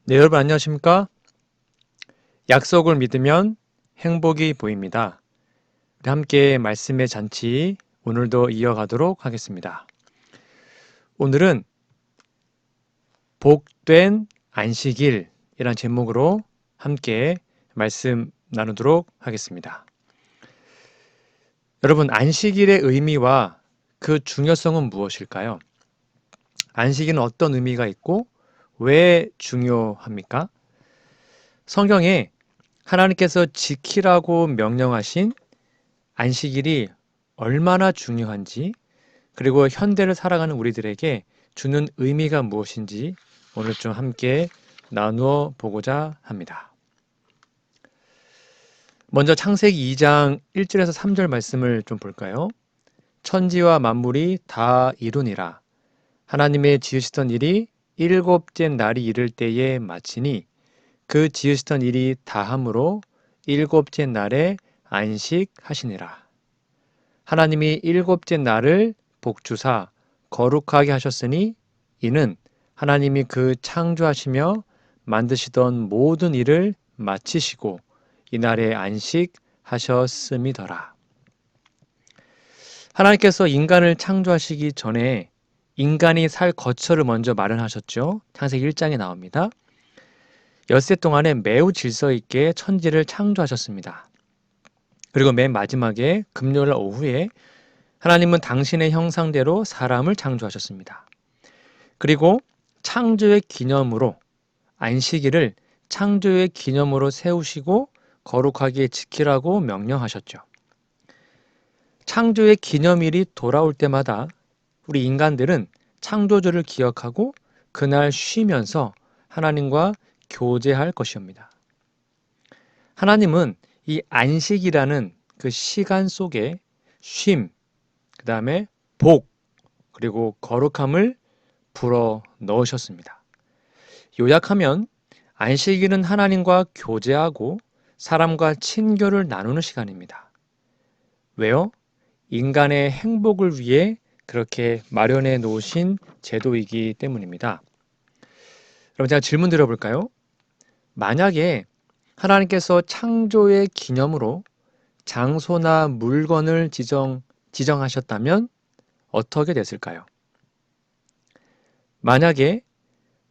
네, 여러분 안녕하십니까? 약속을 믿으면 행복이 보입니다. 우리 함께 말씀의 잔치 오늘도 이어가도록 하겠습니다. 오늘은 복된 안식일이란 제목으로 함께 말씀 나누도록 하겠습니다. 여러분, 안식일의 의미와 그 중요성은 무엇일까요? 안식일은 어떤 의미가 있고 왜 중요합니까? 성경에 하나님께서 지키라고 명령하신 안식일이 얼마나 중요한지, 그리고 현대를 살아가는 우리들에게 주는 의미가 무엇인지 오늘 좀 함께 나누어 보고자 합니다. 먼저 창세기 2장 1절에서 3절 말씀을 좀 볼까요? 천지와 만물이 다 이루니라. 하나님의 지으시던 일이 일곱째 날이 이를 때에 마치니 그 지으시던 일이 다함으로 일곱째 날에 안식하시니라. 하나님이 일곱째 날을 복주사 거룩하게 하셨으니 이는 하나님이 그 창조하시며 만드시던 모든 일을 마치시고 이날에 안식하셨음이더라. 하나님께서 인간을 창조하시기 전에 인간이 살 거처를 먼저 마련하셨죠. 창세기 1장에 나옵니다. 엿새 동안에 매우 질서 있게 천지를 창조하셨습니다. 그리고 맨 마지막에 금요일 오후에 하나님은 당신의 형상대로 사람을 창조하셨습니다. 그리고 창조의 기념으로 안식일을 창조의 기념으로 세우시고 거룩하게 지키라고 명령하셨죠. 창조의 기념일이 돌아올 때마다 우리 인간들은 창조주를 기억하고 그날 쉬면서 하나님과 교제할 것이옵니다. 하나님은 이 안식이라는 그 시간 속에 쉼, 그 다음에 복, 그리고 거룩함을 불어 넣으셨습니다. 요약하면 안식일은 하나님과 교제하고 사람과 친교를 나누는 시간입니다. 왜요? 인간의 행복을 위해 그렇게 마련해 놓으신 제도이기 때문입니다. 그럼 제가 질문 드려볼까요? 만약에 하나님께서 창조의 기념으로 장소나 물건을 지정하셨다면 어떻게 됐을까요? 만약에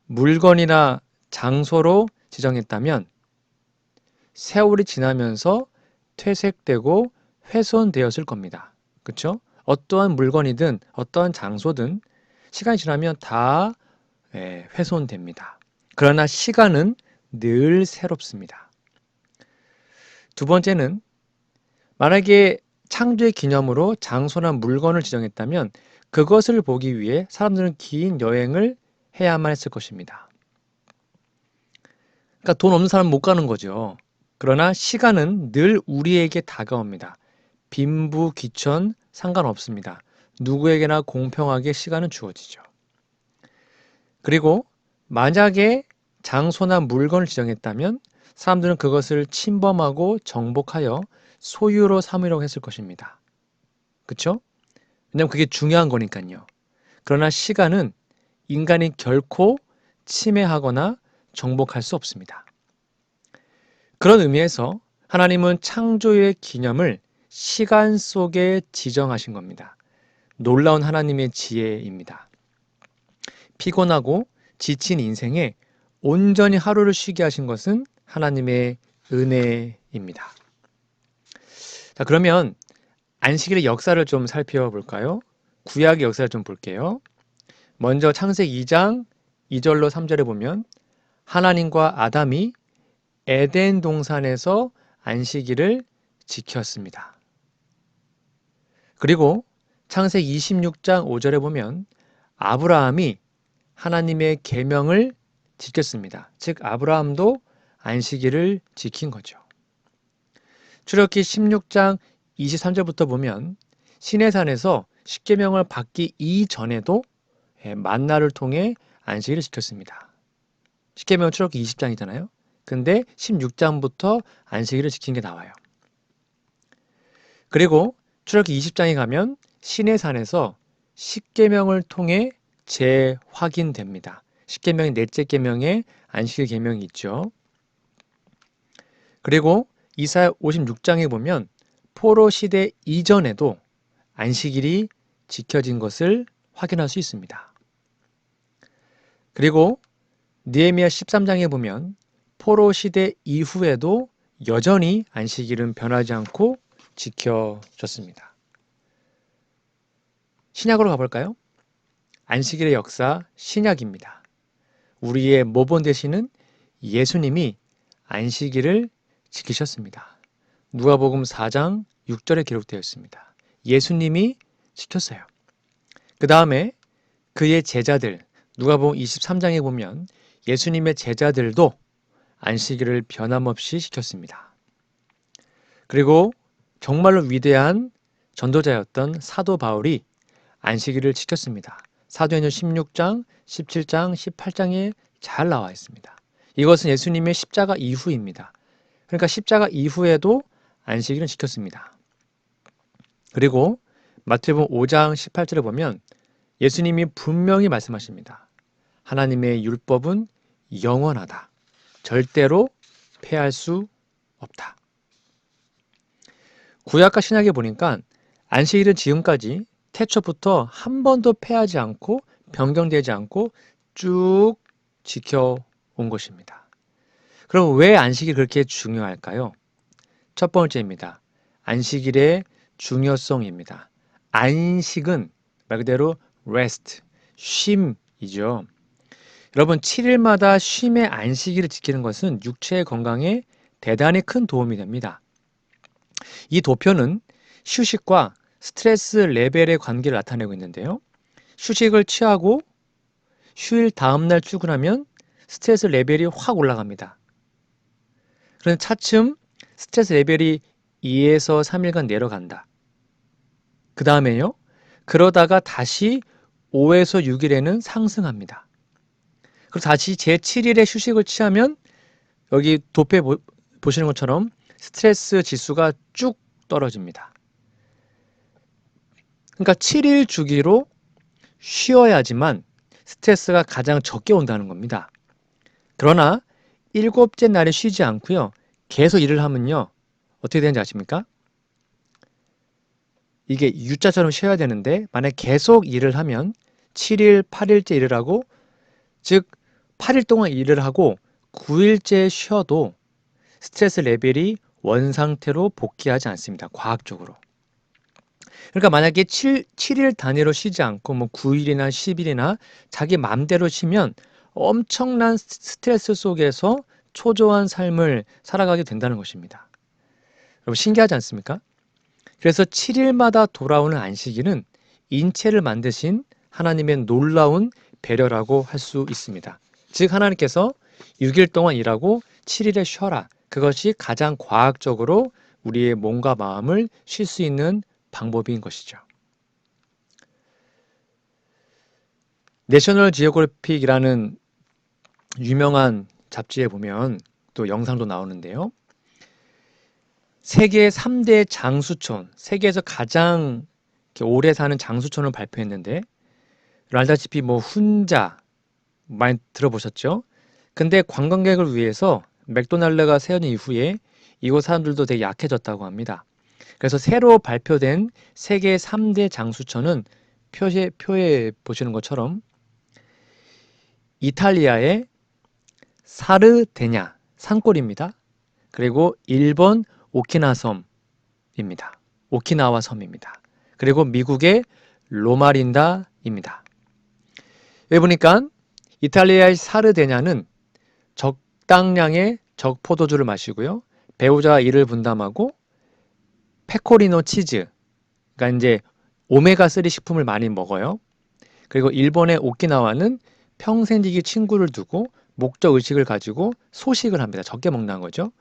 물건이나 장소로 지정했다면 세월이 지나면서 퇴색되고 훼손되었을 겁니다. 그렇죠? 어떠한 물건이든 어떠한 장소든 시간이 지나면 다 훼손됩니다. 그러나 시간은 늘 새롭습니다. 두 번째는 만약에 창조의 기념으로 장소나 물건을 지정했다면 그것을 보기 위해 사람들은 긴 여행을 해야만 했을 것입니다. 그러니까 돈 없는 사람은 못 가는 거죠. 그러나 시간은 늘 우리에게 다가옵니다. 빈부귀천 상관없습니다. 누구에게나 공평하게 시간은 주어지죠. 그리고 만약에 장소나 물건을 지정했다면 사람들은 그것을 침범하고 정복하여 소유로 삼으려고 했을 것입니다. 그렇죠? 왜냐하면 그게 중요한 거니까요. 그러나 시간은 인간이 결코 침해하거나 정복할 수 없습니다. 그런 의미에서 하나님은 창조의 기념을 시간 속에 지정하신 겁니다. 놀라운 하나님의 지혜입니다. 피곤하고 지친 인생에 온전히 하루를 쉬게 하신 것은 하나님의 은혜입니다. 자, 그러면 안식일의 역사를 좀 살펴볼까요? 구약의 역사를 좀 볼게요. 먼저 창세기 2장 2절로 3절에 보면 하나님과 아담이 에덴 동산에서 안식일을 지켰습니다. 그리고 창세기 26장 5절에 보면 아브라함이 하나님의 계명을 지켰습니다. 즉 아브라함도 안식일을 지킨 거죠. 출애굽기 16장 23절부터 보면 시내산에서 십계명을 받기 이전에도 만나를 통해 안식일을 지켰습니다. 십계명은 출애굽기 20장이잖아요. 근데 16장부터 안식일을 지킨 게 나와요. 그리고 출애굽기 20장에 가면 시내산에서 십계명을 통해 재확인됩니다. 십계명의 넷째 계명에 안식일 계명이 있죠. 그리고 이사야 56장에 보면 포로 시대 이전에도 안식일이 지켜진 것을 확인할 수 있습니다. 그리고 느헤미야 13장에 보면 포로 시대 이후에도 여전히 안식일은 변하지 않고 지켜졌습니다. 신약으로 가볼까요? 안식일의 역사 신약입니다. 우리의 모본 되시는 예수님이 안식일을 지키셨습니다. 누가복음 4장 6절에 기록되어 있습니다. 예수님이 지켰어요. 그 다음에 그의 제자들, 누가복음 23장에 보면 예수님의 제자들도 안식일을 변함없이 지켰습니다. 그리고 정말로 위대한 전도자였던 사도 바울이 안식일을 지켰습니다. 사도행전 16장, 17장, 18장에 잘 나와 있습니다. 이것은 예수님의 십자가 이후입니다. 그러니까 십자가 이후에도 안식일은 지켰습니다. 그리고 마태복음 5장 18절에 보면 예수님이 분명히 말씀하십니다. 하나님의 율법은 영원하다. 절대로 폐할 수 없다. 구약과 신약에 보니까 안식일은 지금까지 태초부터 한 번도 폐하지 않고 변경되지 않고 쭉 지켜온 것입니다. 그럼 왜 안식일이 그렇게 중요할까요? 첫 번째입니다. 안식일의 중요성입니다. 안식은 말 그대로 rest, 쉼이죠. 여러분 7일마다 쉼의 안식일을 지키는 것은 육체의 건강에 대단히 큰 도움이 됩니다. 이 도표는 휴식과 스트레스 레벨의 관계를 나타내고 있는데요. 휴식을 취하고 휴일 다음날 출근하면 스트레스 레벨이 확 올라갑니다. 그런데 차츰 스트레스 레벨이 2에서 3일간 내려간다. 그 다음에요. 그러다가 다시 5에서 6일에는 상승합니다. 그리고 다시 제7일에 휴식을 취하면 여기 도표에 보시는 것처럼 스트레스 지수가 쭉 떨어집니다. 그러니까 7일 주기로 쉬어야지만 스트레스가 가장 적게 온다는 겁니다. 그러나 7째 날에 쉬지 않고요. 계속 일을 하면요. 어떻게 되는지 아십니까? 이게 U자처럼 쉬어야 되는데 만약 계속 일을 하면 7일, 8일째 일을 하고 즉 8일 동안 일을 하고 9일째 쉬어도 스트레스 레벨이 원상태로 복귀하지 않습니다. 과학적으로. 그러니까 만약에 7일 단위로 쉬지 않고 뭐 9일이나 10일이나 자기 맘대로 쉬면 엄청난 스트레스 속에서 초조한 삶을 살아가게 된다는 것입니다. 여러분 신기하지 않습니까? 그래서 7일마다 돌아오는 안식일은 인체를 만드신 하나님의 놀라운 배려라고 할 수 있습니다. 즉 하나님께서 6일 동안 일하고 7일에 쉬어라. 그것이 가장 과학적으로 우리의 몸과 마음을 쉴 수 있는 방법인 것이죠. 내셔널 지오그래픽이라는 유명한 잡지에 보면 또 영상도 나오는데요. 세계 3대 장수촌, 세계에서 가장 오래 사는 장수촌을 발표했는데 알다시피 뭐 훈자 많이 들어보셨죠? 근데 관광객을 위해서 맥도날드가 세운 이후에 이곳 사람들도 되게 약해졌다고 합니다. 그래서 새로 발표된 세계 3대 장수촌은 표에 보시는 것처럼 이탈리아의 사르데냐 산골입니다. 그리고 일본 오키나와 섬입니다. 그리고 미국의 로마린다입니다. 여기 보니까 이탈리아의 사르데냐는 적당량의 적포도주를 마시고요. 배우자와 일을 분담하고 페코리노 치즈, 그러니까 이제 오메가3 식품을 많이 먹어요. 그리고 일본의 오키나와는 평생지기 친구를 두고 목적 의식을 가지고 소식을 합니다. 적게 먹는 거죠.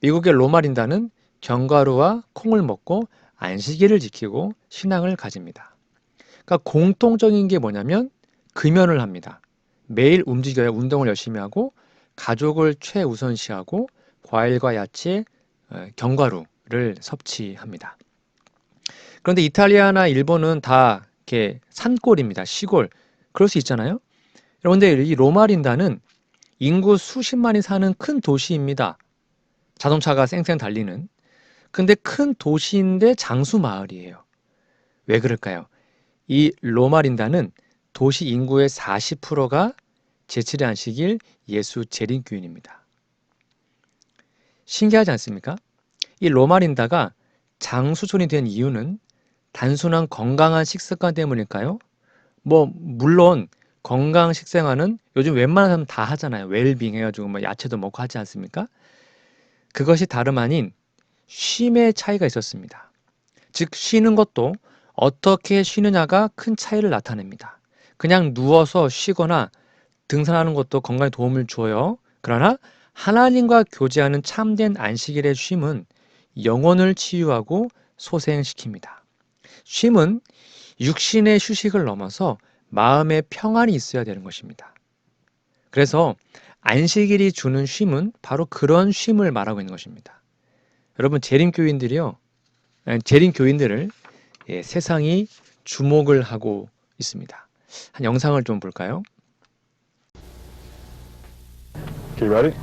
미국의 로마린다는 견과류와 콩을 먹고 안식일을 지키고 신앙을 가집니다. 그러니까 공통적인 게 뭐냐면 금연을 합니다. 매일 움직여야 운동을 열심히 하고 가족을 최우선시하고 과일과 야채, 견과류를 섭취합니다. 그런데 이탈리아나 일본은 다 이렇게 산골입니다. 시골. 그럴 수 있잖아요. 그런데 이 로마린다는 인구 수십만이 사는 큰 도시입니다. 자동차가 쌩쌩 달리는. 근데 큰 도시인데 장수 마을이에요. 왜 그럴까요? 이 로마린다는 도시 인구의 40%가 제7의 안식일 예수 재림교인입니다. 신기하지 않습니까? 이 로마린다가 장수촌이 된 이유는 단순한 건강한 식습관 때문일까요? 물론 건강 식생활은 요즘 웬만한 사람 다 하잖아요. 웰빙 해가지고 뭐 야채도 먹고 하지 않습니까? 그것이 다름 아닌 쉼의 차이가 있었습니다. 즉 쉬는 것도 어떻게 쉬느냐가 큰 차이를 나타냅니다. 그냥 누워서 쉬거나 등산하는 것도 건강에 도움을 줘요. 그러나 하나님과 교제하는 참된 안식일의 쉼은 영혼을 치유하고 소생시킵니다. 쉼은 육신의 휴식을 넘어서 마음의 평안이 있어야 되는 것입니다. 그래서 안식일이 주는 쉼은 바로 그런 쉼을 말하고 있는 것입니다. 여러분 재림교인들을 세상이 주목을 하고 있습니다. 한 영상을 좀 볼까요? Okay, ready?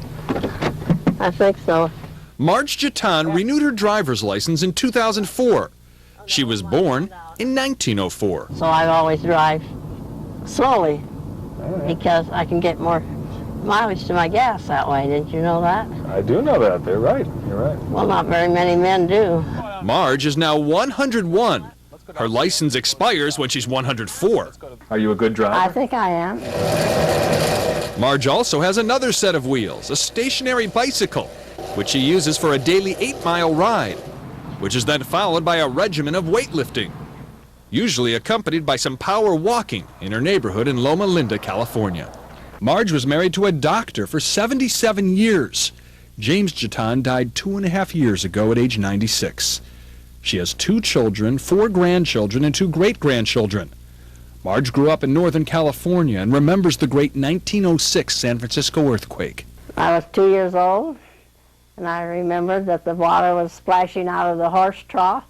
I think so. Marge Jatan renewed her driver's license in 2004. She was born in 1904. So I always drive slowly because I can get more mileage to my gas that way. Didn't you know that? I do know that. They're right. You're right. Well, not very many men do. Marge is now 101. Her license expires when she's 104. Are you a good driver? I think I am. Marge also has another set of wheels, a stationary bicycle, which she uses for a daily 8-mile ride, which is then followed by a regimen of weightlifting, usually accompanied by some power walking in her neighborhood in Loma Linda, California. Marge was married to a doctor for 77 years. James Jatan died 2.5 years ago at age 96. She has 2 children, 4 grandchildren, and 2 great-grandchildren. Marge grew up in Northern California and remembers the great 1906 San Francisco earthquake. I was 2 years old, and I remembered that the water was splashing out of the horse trough.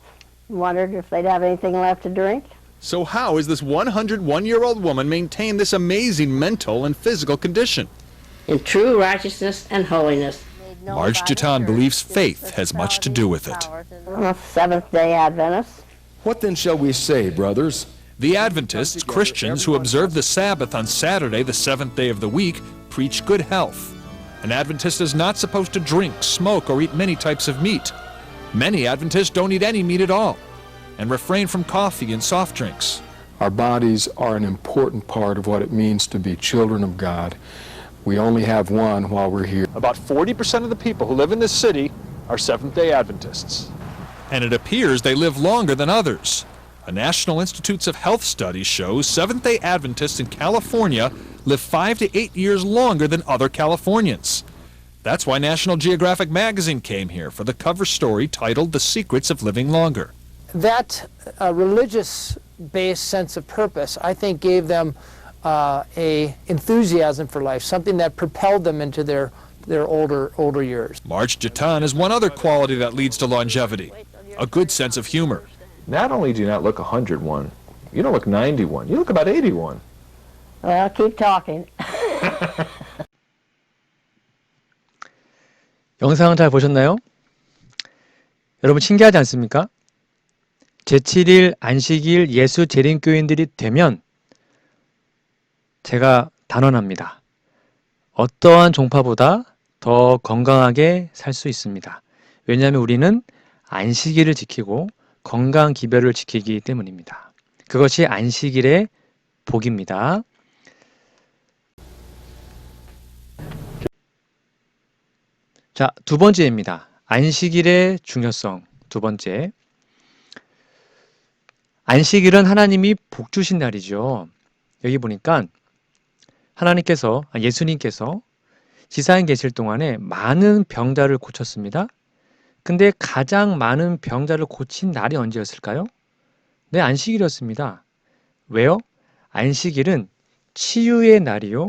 Wondered if they'd have anything left to drink. So how is this 101-year-old woman maintain this amazing mental and physical condition? In true righteousness and holiness. Marge Jatan believes faith has much to do with it. I'm a Seventh-day Adventist. What then shall we say, brothers? The Adventists, Christians who observe the Sabbath on Saturday, the 7th day of the week, preach good health. An Adventist is not supposed to drink, smoke, or eat many types of meat. Many Adventists don't eat any meat at all and refrain from coffee and soft drinks. Our bodies are an important part of what it means to be children of God. We only have one while we're here. About 40% of the people who live in this city are Seventh-day Adventists. And it appears they live longer than others. A National Institutes of Health study shows Seventh-day Adventists in California live 5 to 8 years longer than other Californians. That's why National Geographic magazine came here for the cover story titled The Secrets of Living Longer. That religious-based sense of purpose, I think, gave them a enthusiasm for life, something that propelled them into their older years. Marge Jatan is one other quality that leads to longevity, a good sense of humor. Not only do you not look 101, you don't look 91. You look about 81. Well, keep talking. 영상은 잘 보셨나요? 여러분 신기하지 않습니까? 제7일 안식일 예수 재림교인들이 되면 제가 단언합니다. 어떠한 종파보다 더 건강하게 살 수 있습니다. 왜냐하면 우리는 안식일을 지키고 건강 기별을 지키기 때문입니다. 그것이 안식일의 복입니다. 자, 두 번째입니다. 안식일의 중요성. 두 번째. 안식일은 하나님이 복 주신 날이죠. 여기 보니까 예수님께서 지상에 계실 동안에 많은 병자를 고쳤습니다. 근데 가장 많은 병자를 고친 날이 언제였을까요? 네, 안식일이었습니다. 왜요? 안식일은 치유의 날이요,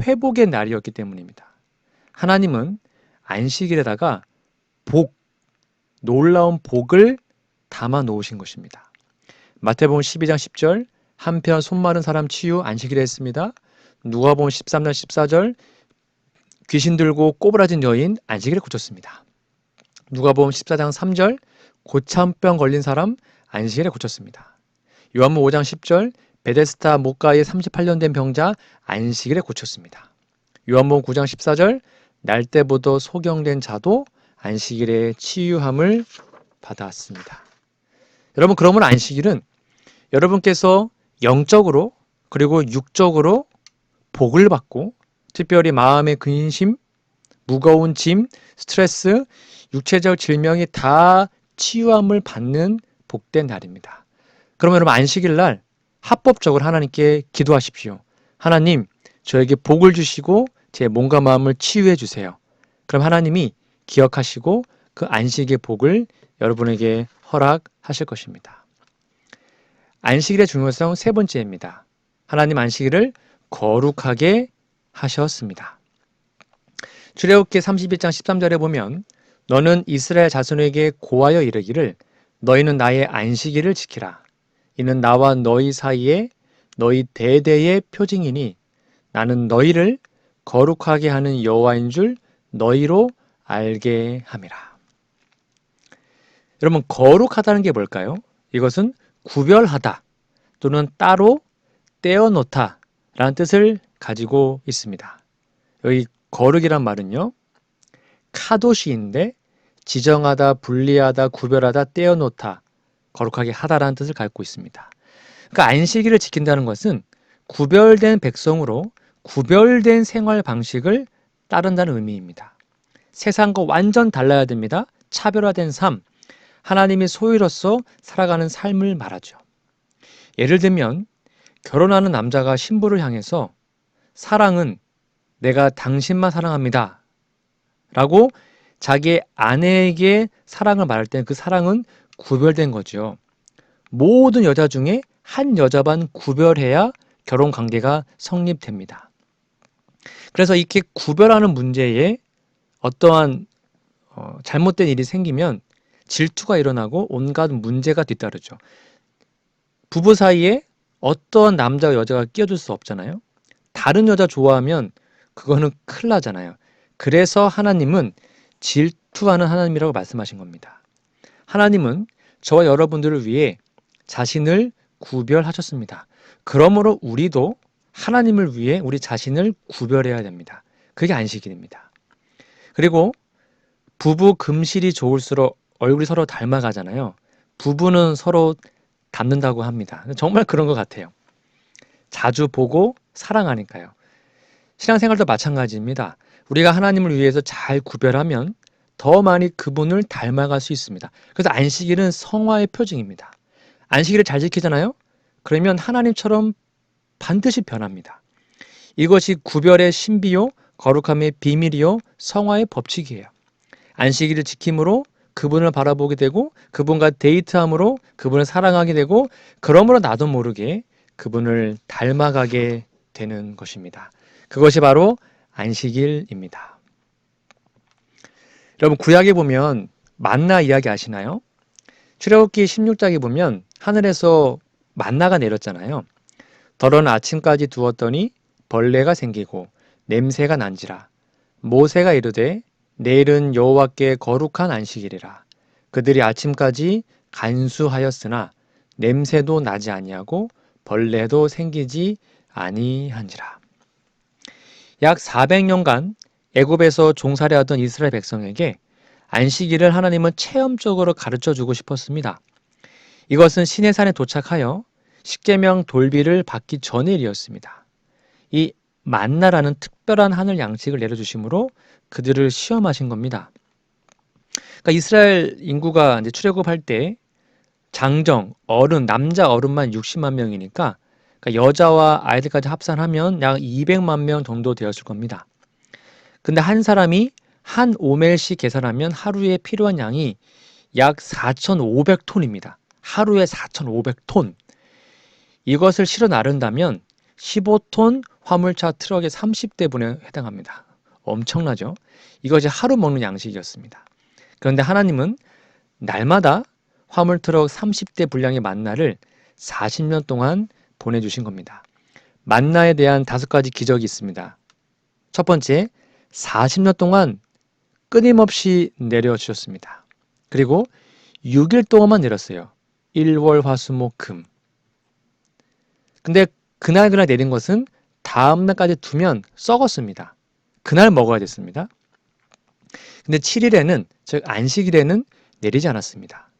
회복의 날이었기 때문입니다. 하나님은 안식일에다가 놀라운 복을 담아 놓으신 것입니다. 마태복음 12장 10절, 한편 손 마른 사람 치유 안식일에 했습니다. 누가복음 13장 14절 귀신 들고 꼬부라진 여인 안식일에 고쳤습니다. 누가복음 14장 3절 고참병 걸린 사람 안식일에 고쳤습니다. 요한복음 5장 10절 베데스다 못가에 38년 된 병자 안식일에 고쳤습니다. 요한복음 9장 14절 날때부터 소경된 자도 안식일에 치유함을 받았습니다. 여러분, 그러면 안식일은 여러분께서 영적으로 그리고 육적으로 복을 받고, 특별히 마음의 근심, 무거운 짐, 스트레스, 육체적 질병이 다 치유함을 받는 복된 날입니다. 그러면 여러분, 안식일 날 합법적으로 하나님께 기도하십시오. 하나님, 저에게 복을 주시고 제 몸과 마음을 치유해 주세요. 그럼 하나님이 기억하시고 그 안식의 복을 여러분에게 허락하실 것입니다. 안식일의 중요성 세 번째입니다. 하나님 안식일을 거룩하게 하셨습니다. 출애굽기 31장 13절에 보면 너는 이스라엘 자손에게 고하여 이르기를 너희는 나의 안식일을 지키라. 이는 나와 너희 사이에 너희 대대의 표징이니 나는 너희를 거룩하게 하는 여호와인 줄 너희로 알게 함이라. 여러분, 거룩하다는 게 뭘까요? 이것은 구별하다 또는 따로 떼어놓다 라는 뜻을 가지고 있습니다. 여기 거룩이란 말은요, 카도시인데 지정하다, 분리하다, 구별하다, 떼어놓다, 거룩하게 하다라는 뜻을 갖고 있습니다. 그러니까 안식일을 지킨다는 것은 구별된 백성으로 구별된 생활 방식을 따른다는 의미입니다. 세상과 완전 달라야 됩니다. 차별화된 삶, 하나님의 소유로서 살아가는 삶을 말하죠. 예를 들면 결혼하는 남자가 신부를 향해서 사랑은 내가 당신만 사랑합니다 라고 자기의 아내에게 사랑을 말할 때는 그 사랑은 구별된 거죠. 모든 여자 중에 한 여자만 구별해야 결혼 관계가 성립됩니다. 그래서 이렇게 구별하는 문제에 어떠한 잘못된 일이 생기면 질투가 일어나고 온갖 문제가 뒤따르죠. 부부 사이에 어떤 남자와 여자가 끼어들 수 없잖아요. 다른 여자 좋아하면 그거는 큰일 나잖아요. 그래서 하나님은 질투하는 하나님이라고 말씀하신 겁니다. 하나님은 저와 여러분들을 위해 자신을 구별하셨습니다. 그러므로 우리도 하나님을 위해 우리 자신을 구별해야 됩니다. 그게 안식일입니다. 그리고 부부 금실이 좋을수록 얼굴이 서로 닮아가잖아요. 부부는 서로 닮는다고 합니다. 정말 그런 것 같아요. 자주 보고 사랑하니까요. 신앙생활도 마찬가지입니다. 우리가 하나님을 위해서 잘 구별하면 더 많이 그분을 닮아갈 수 있습니다. 그래서 안식일은 성화의 표징입니다. 안식일을 잘 지키잖아요. 그러면 하나님처럼 반드시 변합니다. 이것이 구별의 신비요, 거룩함의 비밀이요, 성화의 법칙이에요. 안식일을 지킴으로 그분을 바라보게 되고 그분과 데이트함으로 그분을 사랑하게 되고 그러므로 나도 모르게 그분을 닮아가게 되는 것입니다. 그것이 바로 안식일입니다. 여러분, 구약에 보면 만나 이야기 아시나요? 출애굽기 16장에 보면 하늘에서 만나가 내렸잖아요. 더러는 아침까지 두었더니 벌레가 생기고 냄새가 난지라. 모세가 이르되 내일은 여호와께 거룩한 안식일이라. 그들이 아침까지 간수하였으나 냄새도 나지 아니하고 벌레도 생기지 아니한지라. 약 400년간 애굽에서 종살이하던 이스라엘 백성에게 안식일을 하나님은 체험적으로 가르쳐주고 싶었습니다. 이것은 시내산에 도착하여 십계명 돌비를 받기 전의 일이었습니다. 이 만나라는 특별한 하늘 양식을 내려주심으로 그들을 시험하신 겁니다. 그러니까 이스라엘 인구가 이제 출애굽할 때 장정, 어른, 남자 어른만 60만 명이니까 그러니까 여자와 아이들까지 합산하면 약 200만 명 정도 되었을 겁니다. 근데 한 사람이 한 오멜씩 계산하면 하루에 필요한 양이 약 4,500톤입니다. 하루에 4,500톤. 이것을 실어 나른다면 15톤 화물차 트럭의 30대 분에 해당합니다. 엄청나죠? 이것이 하루 먹는 양식이었습니다. 그런데 하나님은 날마다 화물 트럭 30대 분량의 만나를 40년 동안 보내주신 겁니다. 만나에 대한 5가지 기적이 있습니다. 첫 번째, 40년 동안 끊임없이 내려주셨습니다. 그리고 6일 동안만 내렸어요. 일월, 화, 수, 목, 금. 근데 그날 내린 것은 다음 날까지 두면 썩었습니다. 그날 먹어야 됐습니다. 근데 7일에는, 즉 안식일에는 내리지 않았습니다.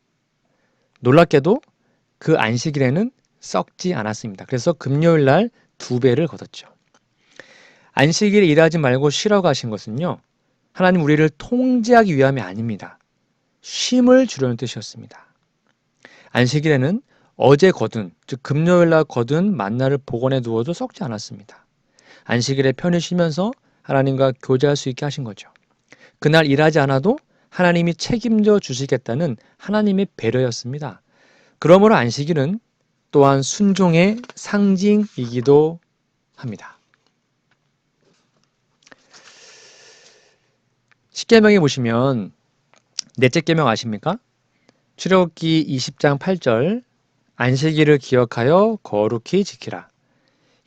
놀랍게도 그 안식일에는 썩지 않았습니다. 그래서 금요일 날 2배를 거뒀죠. 안식일에 일하지 말고 쉬라고 하신 것은요, 하나님 우리를 통제하기 위함이 아닙니다. 쉼을 주려는 뜻이었습니다. 안식일에는 어제 거둔, 즉 금요일 날 거둔 만나를 보관해 두어도 썩지 않았습니다. 안식일에 편히 쉬면서 하나님과 교제할 수 있게 하신 거죠. 그날 일하지 않아도 하나님이 책임져 주시겠다는 하나님의 배려였습니다. 그러므로 안식일은 또한 순종의 상징이기도 합니다. 십계명에 보시면 넷째 계명 아십니까? 출애굽기 20장 8절 안식일을 기억하여 거룩히 지키라.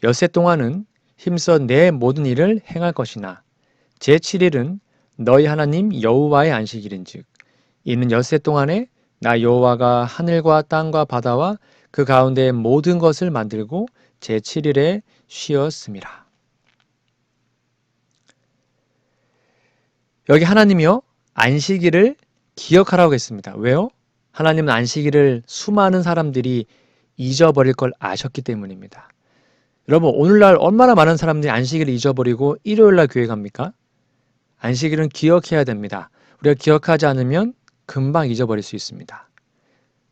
엿새 동안은 힘써 내 모든 일을 행할 것이나 제7일은 너희 하나님 여호와의 안식일인즉 이는 엿새 동안에 나 여호와가 하늘과 땅과 바다와 그 가운데 모든 것을 만들고 제7일에 쉬었음이라. 여기 하나님이요 안식일을 기억하라고 했습니다. 왜요? 하나님은 안식일을 수많은 사람들이 잊어버릴 걸 아셨기 때문입니다. 여러분 오늘날 얼마나 많은 사람들이 안식일을 잊어버리고 일요일날 교회 갑니까? 안식일은 기억해야 됩니다. 우리가 기억하지 않으면 금방 잊어버릴 수 있습니다.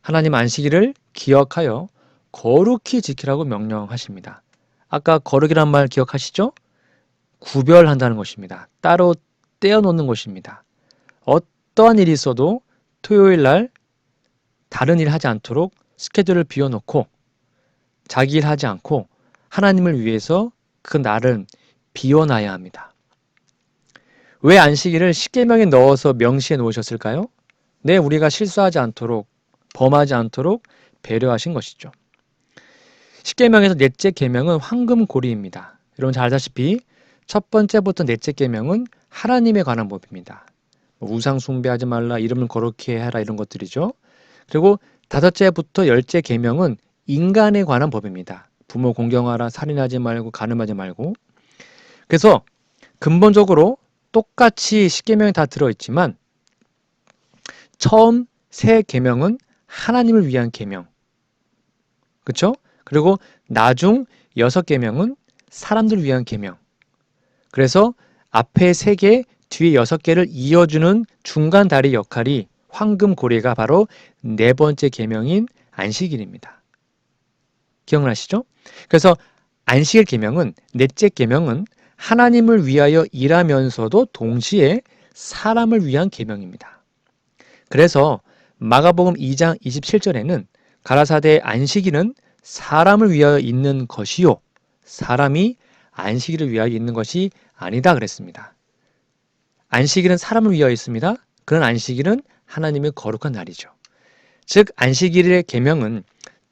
하나님 안식일을 기억하여 거룩히 지키라고 명령하십니다. 아까 거룩이란 말 기억하시죠? 구별한다는 것입니다. 따로 떼어놓는 것입니다. 어떠한 일이 있어도 토요일 날 다른 일 하지 않도록 스케줄을 비워놓고 자기 일 하지 않고 하나님을 위해서 그 날은 비워놔야 합니다. 왜 안식일을 십계명에 넣어서 명시해 놓으셨을까요? 네, 우리가 실수하지 않도록 범하지 않도록 배려하신 것이죠. 십계명에서 넷째 계명은 황금고리입니다. 여러분 잘 알다시피 첫 번째부터 넷째 계명은 하나님에 관한 법입니다. 우상 숭배하지 말라, 이름을 거룩히 해라 이런 것들이죠. 그리고 5째부터 10째 계명은 인간에 관한 법입니다. 부모 공경하라, 살인하지 말고, 간음하지 말고. 그래서 근본적으로 똑같이 십계명이 다 들어있지만 처음 세 계명은 하나님을 위한 계명, 그렇죠? 그리고 나중 6계명은 사람들을 위한 계명. 그래서 앞에 3개, 뒤에 6개를 이어주는 중간 다리 역할이 황금고리가 바로 4번째 계명인 안식일입니다. 기억나시죠? 그래서 안식일 계명은, 넷째 계명은 하나님을 위하여 일하면서도 동시에 사람을 위한 계명입니다. 그래서 마가복음 2장 27절에는 가라사대 안식일은 사람을 위하여 있는 것이요 사람이 안식일을 위하여 있는 것이 아니다 그랬습니다. 안식일은 사람을 위하여 있습니다. 그런 안식일은 하나님의 거룩한 날이죠. 즉 안식일의 계명은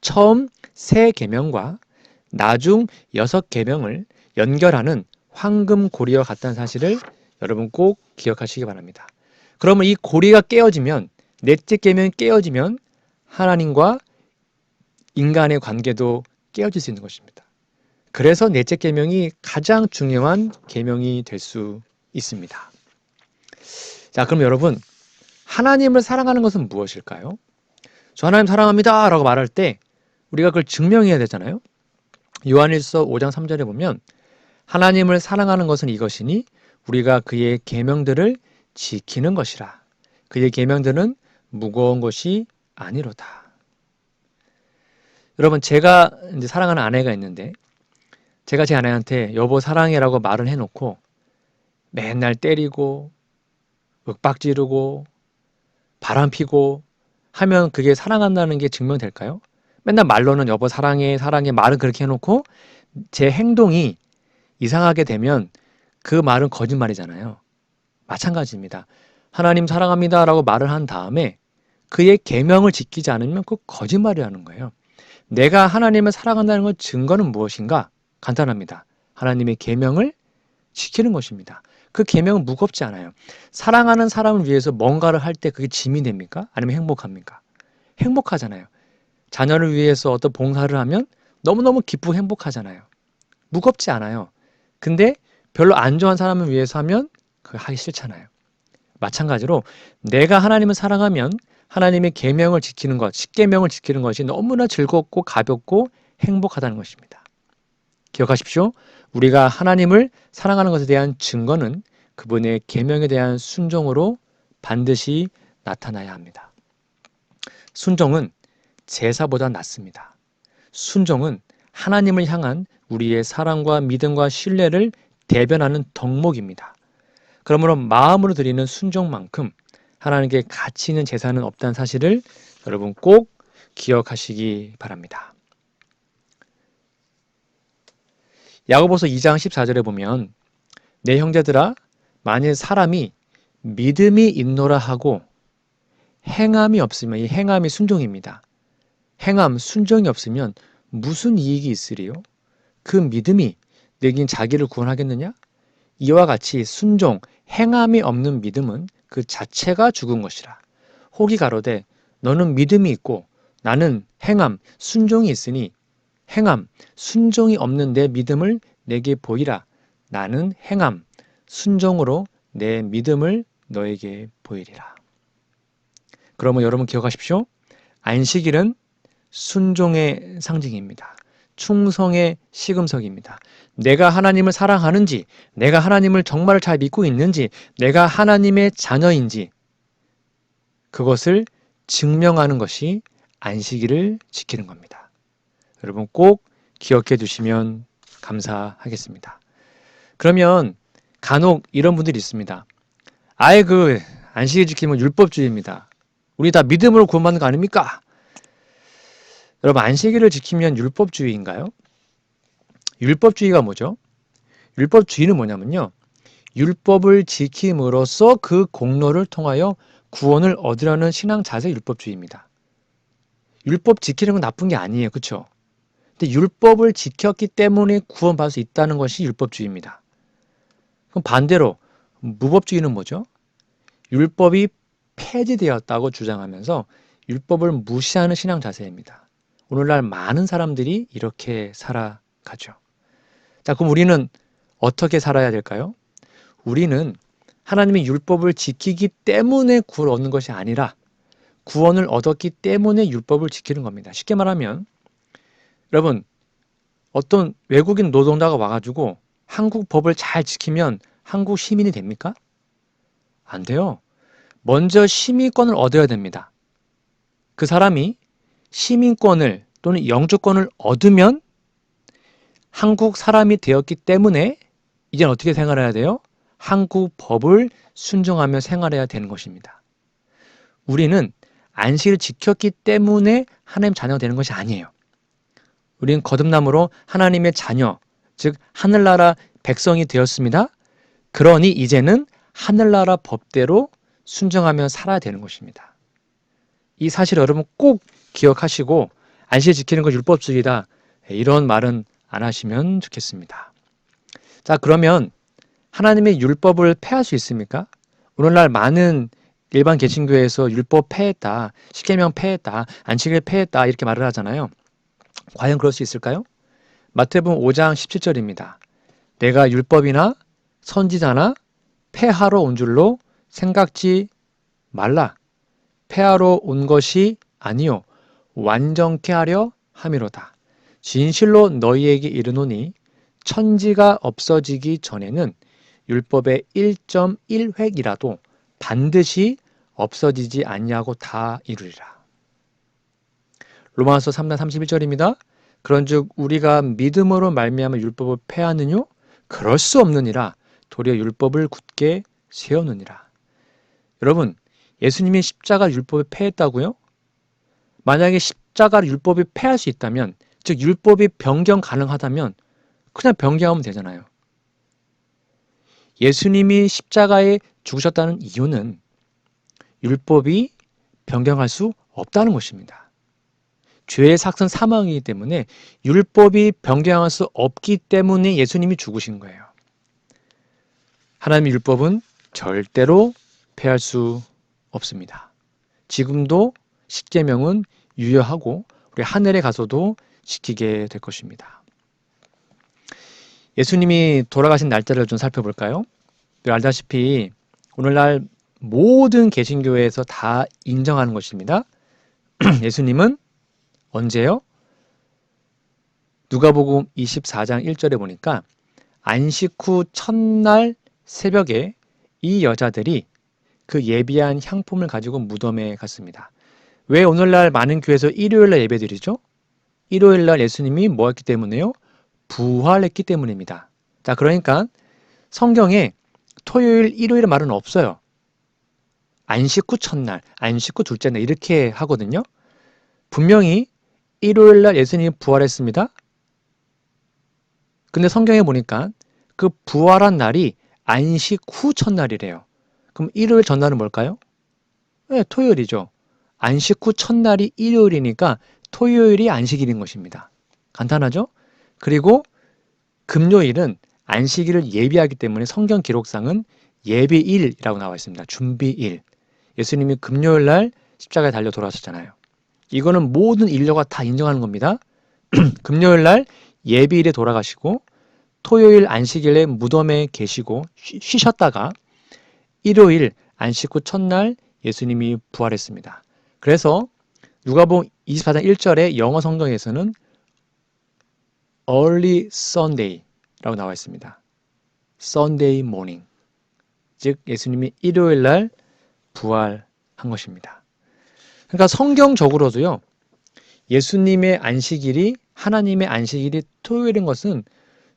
처음 3계명과 나중 6계명을 연결하는 황금 고리와 같다는 사실을 여러분 꼭 기억하시기 바랍니다. 그러면 이 고리가 깨어지면, 넷째 계명이 깨어지면 하나님과 인간의 관계도 깨어질 수 있는 것입니다. 그래서 넷째 계명이 가장 중요한 계명이 될 수 있습니다. 자, 그럼 여러분 하나님을 사랑하는 것은 무엇일까요? 저 하나님 사랑합니다 라고 말할 때 우리가 그걸 증명해야 되잖아요. 요한일서 5장 3절에 보면 하나님을 사랑하는 것은 이것이니 우리가 그의 계명들을 지키는 것이라. 그의 계명들은 무거운 것이 아니로다. 여러분 제가 이제 사랑하는 아내가 있는데 제가 제 아내한테 여보 사랑해라고 말을 해놓고 맨날 때리고 윽박 지르고 바람 피고 하면 그게 사랑한다는 게 증명될까요? 맨날 말로는 여보 사랑해 사랑해 말은 그렇게 해놓고 제 행동이 이상하게 되면 그 말은 거짓말이잖아요. 마찬가지입니다. 하나님 사랑합니다 라고 말을 한 다음에 그의 계명을 지키지 않으면 그 거짓말이라는 거예요. 내가 하나님을 사랑한다는 건 증거는 무엇인가? 간단합니다. 하나님의 계명을 지키는 것입니다. 그 계명은 무겁지 않아요. 사랑하는 사람을 위해서 뭔가를 할 때 그게 짐이 됩니까? 아니면 행복합니까? 행복하잖아요. 자녀를 위해서 어떤 봉사를 하면 너무너무 기쁘고 행복하잖아요. 무겁지 않아요. 근데 별로 안 좋아하는 사람을 위해서 하면 그거 하기 싫잖아요. 마찬가지로 내가 하나님을 사랑하면 하나님의 계명을 지키는 것, 십계명을 지키는 것이 너무나 즐겁고 가볍고 행복하다는 것입니다. 기억하십시오. 우리가 하나님을 사랑하는 것에 대한 증거는 그분의 계명에 대한 순종으로 반드시 나타나야 합니다. 순종은 제사보다 낫습니다. 순종은 하나님을 향한 우리의 사랑과 믿음과 신뢰를 대변하는 덕목입니다. 그러므로 마음으로 드리는 순종만큼 하나님께 가치 있는 제사는 없다는 사실을 여러분 꼭 기억하시기 바랍니다. 야고보서 2장 14절에 보면 내 형제들아 만일 사람이 믿음이 있노라 하고 행함이 없으면, 이 행함이 순종입니다. 행함, 순종이 없으면 무슨 이익이 있으리요? 그 믿음이 내긴 자기를 구원하겠느냐? 이와 같이 순종, 행함이 없는 믿음은 그 자체가 죽은 것이라. 혹이 가로되 너는 믿음이 있고 나는 행함, 순종이 있으니 행함, 순종이 없는 내 믿음을 내게 보이라. 나는 행함, 순종으로 내 믿음을 너에게 보이리라. 그러면 여러분 기억하십시오. 안식일은 순종의 상징입니다. 충성의 시금석입니다. 내가 하나님을 사랑하는지, 내가 하나님을 정말 잘 믿고 있는지, 내가 하나님의 자녀인지 그것을 증명하는 것이 안식일을 지키는 겁니다. 여러분 꼭 기억해 두시면 감사하겠습니다. 그러면 간혹 이런 분들이 있습니다. 아예 그 안식일 지키면 율법주의입니다. 우리 다 믿음으로 구원받는 거 아닙니까? 여러분 안식일을 지키면 율법주의인가요? 율법주의가 뭐죠? 율법주의는 뭐냐면요. 율법을 지킴으로써 그 공로를 통하여 구원을 얻으려는 신앙 자세 율법주의입니다. 율법 지키는 건 나쁜 게 아니에요. 그렇죠? 근데 율법을 지켰기 때문에 구원받을 수 있다는 것이 율법주의입니다. 그럼 반대로 무법주의는 뭐죠? 율법이 폐지되었다고 주장하면서 율법을 무시하는 신앙 자세입니다. 오늘날 많은 사람들이 이렇게 살아가죠. 자, 그럼 우리는 어떻게 살아야 될까요? 우리는 하나님의 율법을 지키기 때문에 구원을 얻는 것이 아니라 구원을 얻었기 때문에 율법을 지키는 겁니다. 쉽게 말하면 여러분 어떤 외국인 노동자가 와가지고 한국 법을 잘 지키면 한국 시민이 됩니까? 안 돼요. 먼저 시민권을 얻어야 됩니다. 그 사람이 시민권을 또는 영주권을 얻으면 한국 사람이 되었기 때문에 이제는 어떻게 생활해야 돼요? 한국 법을 순종하며 생활해야 되는 것입니다. 우리는 안식일을 지켰기 때문에 하나님 자녀가 되는 것이 아니에요. 우리는 거듭남으로 하나님의 자녀, 즉 하늘나라 백성이 되었습니다. 그러니 이제는 하늘나라 법대로 순종하며 살아야 되는 것입니다. 이 사실을 여러분 꼭 기억하시고 안식일 지키는 건 율법주의다. 이런 말은 안 하시면 좋겠습니다. 자, 그러면 하나님의 율법을 폐할 수 있습니까? 오늘날 많은 일반 개신교에서 율법 폐했다, 십계명 폐했다, 안식일 폐했다 이렇게 말을 하잖아요. 과연 그럴 수 있을까요? 마태복음 5장 17절입니다. 내가 율법이나 선지자나 폐하러 온 줄로 생각지 말라. 폐하러 온 것이 아니요 완전케 하려 함이로다. 진실로 너희에게 이르노니 천지가 없어지기 전에는 율법의 1.1획이라도 반드시 없어지지 아니하고 다 이루리라. 로마서 3장 31절입니다. 그런즉 우리가 믿음으로 말미암아 율법을 폐하느뇨? 그럴 수 없느니라. 도리어 율법을 굳게 세우느니라. 여러분, 예수님이 십자가 율법을 폐했다고요? 만약에 십자가 율법이 폐할 수 있다면, 즉 율법이 변경 가능하다면 그냥 변경하면 되잖아요. 예수님이 십자가에 죽으셨다는 이유는 율법이 변경할 수 없다는 것입니다. 죄의 삭은 사망이기 때문에 율법이 변경할 수 없기 때문에 예수님이 죽으신 거예요. 하나님의 율법은 절대로 폐할 수 없습니다. 지금도 십계명은 유효하고 우리 하늘에 가서도 지키게 될 것입니다. 예수님이 돌아가신 날짜를 좀 살펴볼까요? 알다시피 오늘날 모든 개신교회에서 다 인정하는 것입니다. 예수님은 언제요? 누가복음 24장 1절에 보니까 안식 후 첫날 새벽에 이 여자들이 그 예비한 향품을 가지고 무덤에 갔습니다. 왜 오늘날 많은 교회에서 일요일날 예배드리죠? 일요일날 예수님이 뭐 했기 때문에요? 부활했기 때문입니다. 자, 그러니까 성경에 토요일, 일요일의 말은 없어요. 안식 후 첫날, 안식 후 둘째 날 이렇게 하거든요. 분명히 일요일날 예수님이 부활했습니다. 근데 성경에 보니까 그 부활한 날이 안식 후 첫날이래요. 그럼 일요일 전날은 뭘까요? 네, 토요일이죠. 안식 후 첫날이 일요일이니까 토요일이 안식일인 것입니다. 간단하죠? 그리고 금요일은 안식일을 예비하기 때문에 성경 기록상은 예비일이라고 나와 있습니다. 준비일. 예수님이 금요일날 십자가에 달려 돌아가셨잖아요. 이거는 모든 인류가 다 인정하는 겁니다. 금요일날 예비일에 돌아가시고 토요일 안식일에 무덤에 계시고 쉬셨다가 일요일 안식 후 첫날 예수님이 부활했습니다. 그래서 누가복음 24장 1절에 영어 성경에서는 Early Sunday라고 나와 있습니다. Sunday morning. 즉 예수님이 일요일날 부활한 것입니다. 그러니까 성경적으로도요. 예수님의 안식일이 하나님의 안식일이 토요일인 것은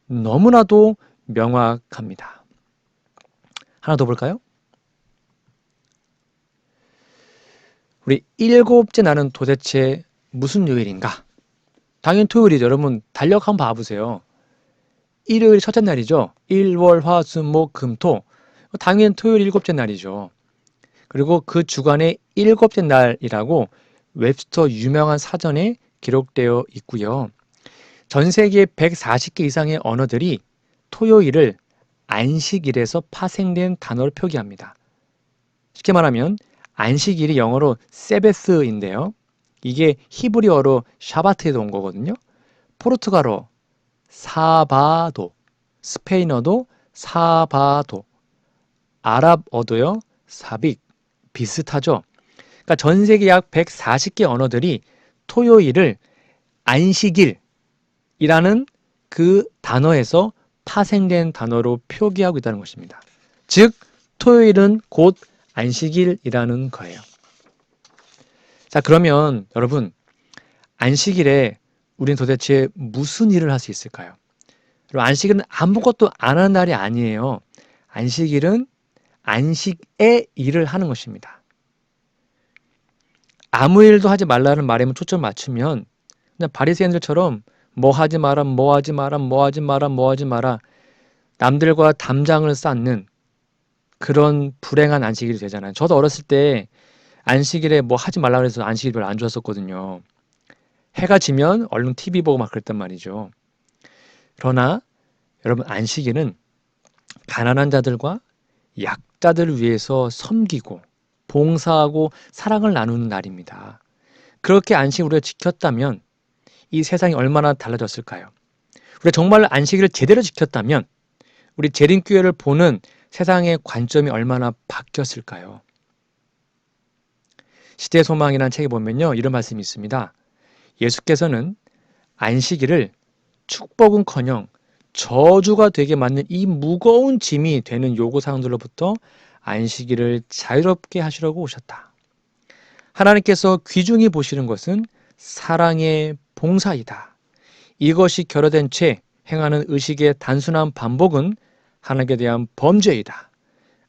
너무나도 명확합니다. 하나 더 볼까요? 우리 일곱째 날은 도대체 무슨 요일인가? 당연히 토요일이죠. 여러분 달력 한번 봐보세요. 일요일이 첫째 날이죠. 일, 월, 화, 수, 목, 금, 토. 당연히 토요일 일곱째 날이죠. 그리고 그 주간의 일곱째 날이라고 웹스터 유명한 사전에 기록되어 있고요. 전 세계 140개 이상의 언어들이 토요일을 안식일에서 파생된 단어로 표기합니다. 쉽게 말하면 안식일이 영어로 세베스인데요. 이게 히브리어로 샤바트에서 온 거거든요. 포르투갈어 사바도, 스페인어도 사바도, 아랍어도요 사빅, 비슷하죠. 그러니까 전 세계 약 140개 언어들이 토요일을 안식일이라는 그 단어에서 파생된 단어로 표기하고 있다는 것입니다. 즉 토요일은 곧 안식일이라는 거예요. 자, 그러면 여러분 안식일에 우리는 도대체 무슨 일을 할 수 있을까요? 여러분, 안식일은 아무것도 안 하는 날이 아니에요. 안식일은 안식의 일을 하는 것입니다. 아무 일도 하지 말라는 말에만 초점 맞추면 그냥 바리새인들처럼 뭐 하지 마라, 뭐 하지 마라, 뭐 하지 마라, 뭐 하지 마라 남들과 담장을 쌓는 그런 불행한 안식일이 되잖아요. 저도 어렸을 때 안식일에 뭐 하지 말라 그래서 안식일 별로 안 좋았었거든요. 해가 지면 얼른 TV 보고 막 그랬단 말이죠. 그러나 여러분 안식일은 가난한 자들과 약자들을 위해서 섬기고 봉사하고 사랑을 나누는 날입니다. 그렇게 안식을 우리가 지켰다면 이 세상이 얼마나 달라졌을까요? 우리가 정말 안식일을 제대로 지켰다면 우리 재림교회를 보는 세상의 관점이 얼마나 바뀌었을까요? 시대의 소망이라는 책에 보면요 이런 말씀이 있습니다. 예수께서는 안식일을 축복은커녕 저주가 되게 만든 이 무거운 짐이 되는 요구사항들로부터 안식일을 자유롭게 하시려고 오셨다. 하나님께서 귀중히 보시는 것은 사랑의 봉사이다. 이것이 결여된 채 행하는 의식의 단순한 반복은 하나님께 대한 범죄이다.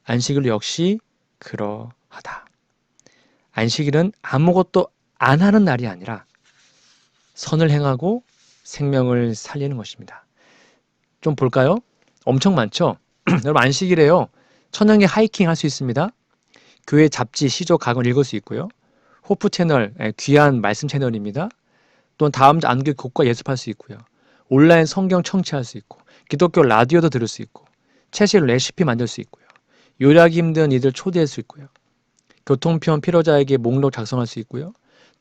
안식일 역시 그러하다. 안식일은 아무것도 안 하는 날이 아니라 선을 행하고 생명을 살리는 것입니다. 좀 볼까요? 엄청 많죠? 여러분 안식일에요. 천연계 하이킹 할 수 있습니다. 교회 잡지, 시조, 각을 읽을 수 있고요. 호프 채널, 귀한 말씀 채널입니다. 또는 다음 주 안교 교과 예습할 수 있고요. 온라인 성경 청취할 수 있고 기독교 라디오도 들을 수 있고 채식 레시피 만들 수 있고요. 요리하기 힘든 이들 초대할 수 있고요. 교통편 필요자에게 목록 작성할 수 있고요.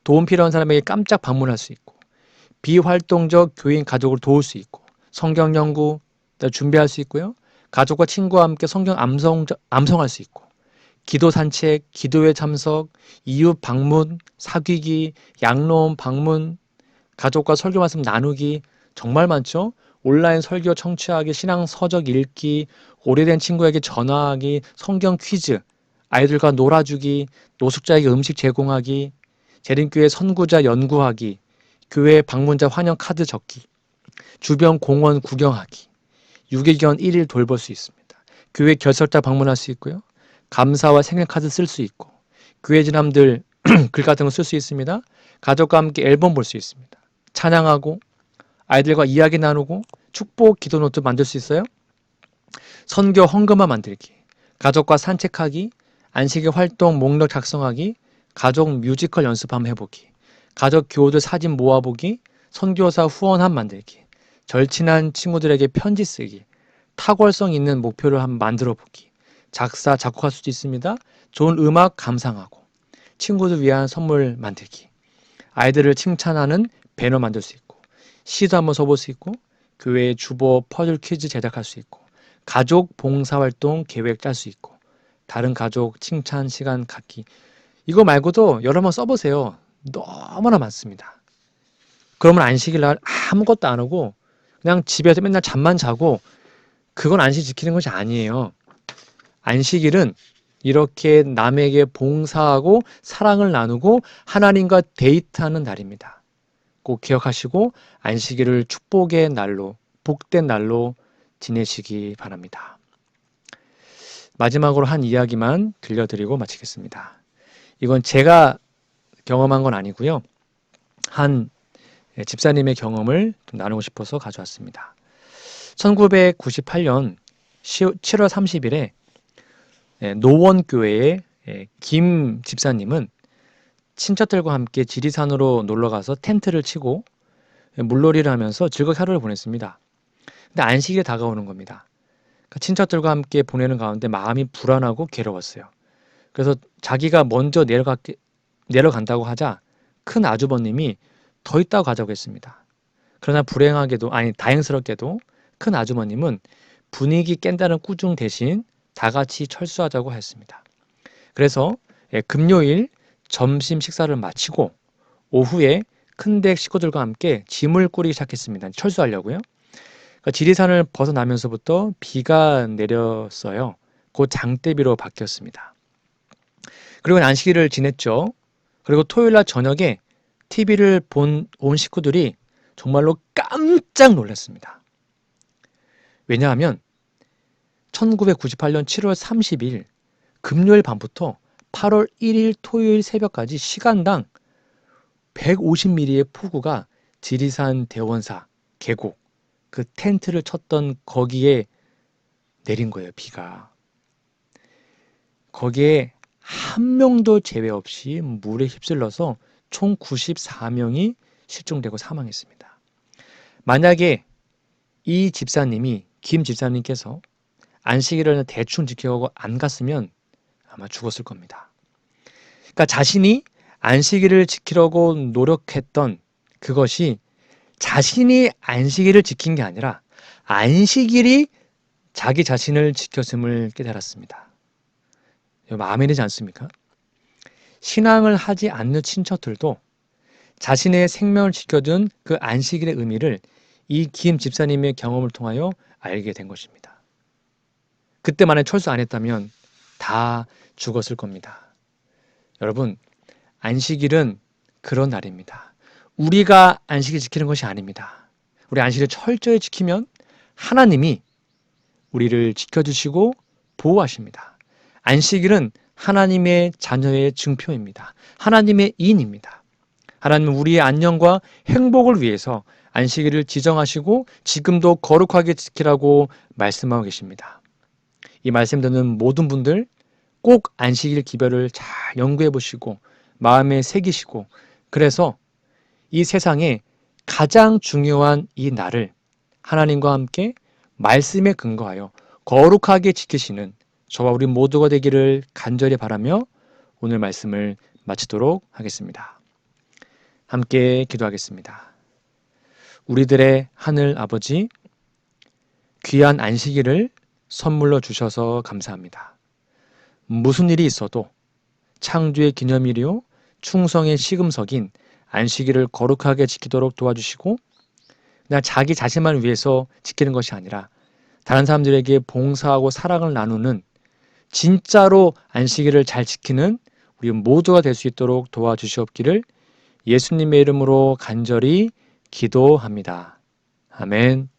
도움 필요한 사람에게 깜짝 방문할 수 있고 비활동적 교인 가족을 도울 수 있고 성경 연구 준비할 수 있고요. 가족과 친구와 함께 성경 암송할 수 있고 기도 산책, 기도회 참석, 이웃 방문, 사귀기, 양로원 방문, 가족과 설교 말씀 나누기 정말 많죠. 온라인 설교 청취하기, 신앙 서적 읽기, 오래된 친구에게 전화하기, 성경 퀴즈, 아이들과 놀아주기, 노숙자에게 음식 제공하기, 재림교회 선구자 연구하기, 교회 방문자 환영 카드 적기, 주변 공원 구경하기, 유기견 1일 돌볼 수 있습니다. 교회 결석자 방문할 수 있고요. 감사와 생일 카드 쓸 수 있고 교회 지남들 글 같은 거 쓸 수 있습니다. 가족과 함께 앨범 볼 수 있습니다. 찬양하고 아이들과 이야기 나누고 축복 기도 노트 만들 수 있어요. 선교 헌금화 만들기, 가족과 산책하기, 안식일 활동 목록 작성하기, 가족 뮤지컬 연습 한번 해보기, 가족 교우들 사진 모아보기, 선교사 후원함 만들기, 절친한 친구들에게 편지 쓰기, 탁월성 있는 목표를 한번 만들어 보기, 작사 작곡할 수도 있습니다. 좋은 음악 감상하고 친구들 위한 선물 만들기, 아이들을 칭찬하는 배너 만들 수 있고 시도 한번 써볼 수 있고 교회 주보 퍼즐 퀴즈 제작할 수 있고 가족 봉사활동 계획 짤 수 있고 다른 가족 칭찬 시간 갖기. 이거 말고도 여러 번 써보세요. 너무나 많습니다. 그러면 안식일 날 아무것도 안 하고 그냥 집에서 맨날 잠만 자고 그건 안식 지키는 것이 아니에요. 안식일은 이렇게 남에게 봉사하고 사랑을 나누고 하나님과 데이트하는 날입니다. 꼭 기억하시고 안식일을 축복의 날로, 복된 날로 지내시기 바랍니다. 마지막으로 한 이야기만 들려드리고 마치겠습니다. 이건 제가 경험한 건 아니고요. 한 집사님의 경험을 좀 나누고 싶어서 가져왔습니다. 1998년 7월 30일에 노원교회의 김 집사님은 친척들과 함께 지리산으로 놀러가서 텐트를 치고 물놀이를 하면서 즐겁게 하루를 보냈습니다. 근데 안식일이 다가오는 겁니다. 그러니까 친척들과 함께 보내는 가운데 마음이 불안하고 괴로웠어요. 그래서 자기가 먼저 내려간다고 하자 큰 아주버님이 더 있다고 가자고 했습니다. 그러나 다행스럽게도 큰 아주머님은 분위기 깬다는 꾸중 대신 다 같이 철수하자고 했습니다. 그래서 금요일 점심 식사를 마치고 오후에 큰댁 식구들과 함께 짐을 꾸리기 시작했습니다. 철수하려고요. 그러니까 지리산을 벗어나면서부터 비가 내렸어요. 곧 장대비로 바뀌었습니다. 그리고 안식일을 지냈죠. 그리고 토요일날 저녁에 TV를 온 식구들이 정말로 깜짝 놀랐습니다. 왜냐하면 1998년 7월 30일 금요일 밤부터 8월 1일 토요일 새벽까지 시간당 150mm의 폭우가 지리산 대원사 계곡 그 텐트를 쳤던 거기에 내린 거예요. 비가. 거기에 한 명도 제외 없이 물에 휩쓸려서 총 94명이 실종되고 사망했습니다. 만약에 이 집사님이 김 집사님께서 안식일을 대충 지켜가고 안 갔으면 아마 죽었을 겁니다. 그러니까 자신이 안식일을 지키려고 노력했던 그것이 자신이 안식일을 지킨 게 아니라 안식일이 자기 자신을 지켰음을 깨달았습니다. 마음에 들지 않습니까? 신앙을 하지 않는 친척들도 자신의 생명을 지켜준 그 안식일의 의미를 이 김 집사님의 경험을 통하여 알게 된 것입니다. 그때 만에 철수 안 했다면 다 죽었을 겁니다. 여러분, 안식일은 그런 날입니다. 우리가 안식일 지키는 것이 아닙니다. 우리 안식일을 철저히 지키면 하나님이 우리를 지켜주시고 보호하십니다. 안식일은 하나님의 자녀의 증표입니다. 하나님의 인입니다. 하나님은 우리의 안녕과 행복을 위해서 안식일을 지정하시고 지금도 거룩하게 지키라고 말씀하고 계십니다. 이 말씀 듣는 모든 분들 꼭 안식일 기별을 잘 연구해 보시고 마음에 새기시고 그래서 이 세상에 가장 중요한 이 날을 하나님과 함께 말씀에 근거하여 거룩하게 지키시는 저와 우리 모두가 되기를 간절히 바라며 오늘 말씀을 마치도록 하겠습니다. 함께 기도하겠습니다. 우리들의 하늘 아버지, 귀한 안식일을 선물로 주셔서 감사합니다. 무슨 일이 있어도 창조의 기념일이요 충성의 시금석인 안식일을 거룩하게 지키도록 도와주시고 그냥 자기 자신만 위해서 지키는 것이 아니라 다른 사람들에게 봉사하고 사랑을 나누는 진짜로 안식일을 잘 지키는 우리 모두가 될 수 있도록 도와주시옵기를 예수님의 이름으로 간절히 기도합니다. 아멘.